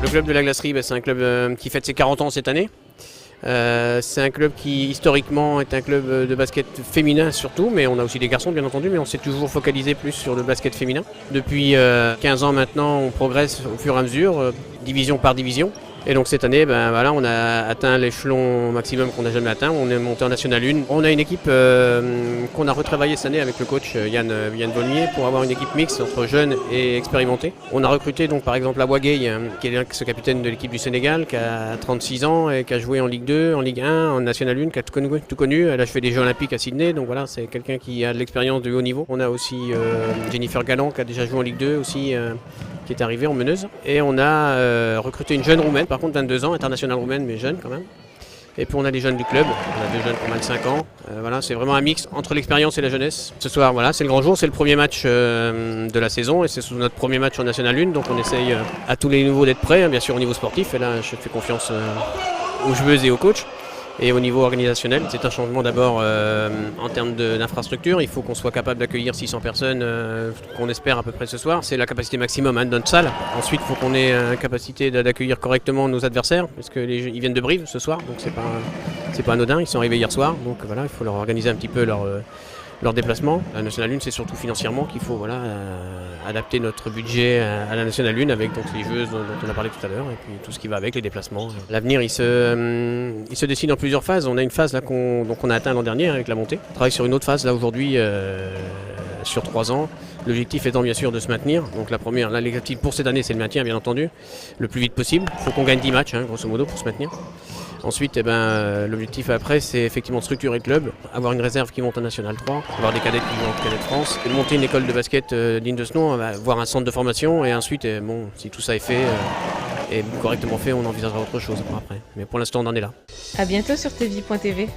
Le club de la Glacerie, c'est un club qui fête ses 40 ans cette année. C'est un club qui historiquement est un club de basket féminin surtout, mais on a aussi des garçons bien entendu, mais on s'est toujours focalisé plus sur le basket féminin. Depuis 15 ans maintenant, on progresse au fur et à mesure, division par division. Et donc cette année, on a atteint l'échelon maximum qu'on n'a jamais atteint, on est monté en National 1. On a une équipe qu'on a retravaillée cette année avec le coach Yann Volmier pour avoir une équipe mixte entre jeunes et expérimentés. On a recruté donc par exemple Awa Gueye, qui est ce-capitaine de l'équipe du Sénégal, qui a 36 ans et qui a joué en Ligue 2, en Ligue 1, en National 1, qui a tout connu. Elle a fait des Jeux Olympiques à Sydney, donc voilà, c'est quelqu'un qui a de l'expérience de haut niveau. On a aussi Jennifer Galland qui a déjà joué en Ligue 2 aussi, qui est arrivée en meneuse. Et on a recruté une jeune roumaine, par contre 22 ans, internationale roumaine, mais jeune quand même. Et puis on a les jeunes du club, on a deux jeunes pour 25 ans. Voilà, c'est vraiment un mix entre l'expérience et la jeunesse. Ce soir, voilà, c'est le grand jour, c'est le premier match de la saison et c'est notre premier match en National 1, donc on essaye à tous les niveaux d'être prêts, bien sûr au niveau sportif, et là je fais confiance aux joueuses et aux coachs. Et au niveau organisationnel, c'est un changement d'abord en termes d'infrastructure. Il faut qu'on soit capable d'accueillir 600 personnes, qu'on espère à peu près ce soir. C'est la capacité maximum de notre salle. Ensuite, il faut qu'on ait la capacité d'accueillir correctement nos adversaires, parce qu'ils viennent de Brive ce soir, donc c'est pas anodin. Ils sont arrivés hier soir, donc voilà, il faut leur organiser un petit peu leur déplacement. La National 1, c'est surtout financièrement qu'il faut adapter notre budget à la National 1 avec donc, les joueuses dont on a parlé tout à l'heure et puis tout ce qui va avec, les déplacements. L'avenir, il se dessine en plusieurs phases. On a une phase là, qu'on a atteint l'an dernier avec la montée. On travaille sur une autre phase là aujourd'hui sur 3 ans. L'objectif étant bien sûr de se maintenir. Donc la première, là, l'objectif pour cette année, c'est le maintien bien entendu, le plus vite possible. Il faut qu'on gagne 10 matchs, grosso modo, pour se maintenir. Ensuite, l'objectif après, c'est effectivement de structurer le club, avoir une réserve qui monte en National 3, avoir des cadets qui vont en Cadet de France, et de monter une école de basket digne de ce nom, avoir un centre de formation, et ensuite, si tout ça est fait et correctement fait, on envisagera autre chose après. Mais pour l'instant, on en est là. À bientôt sur tv.tv.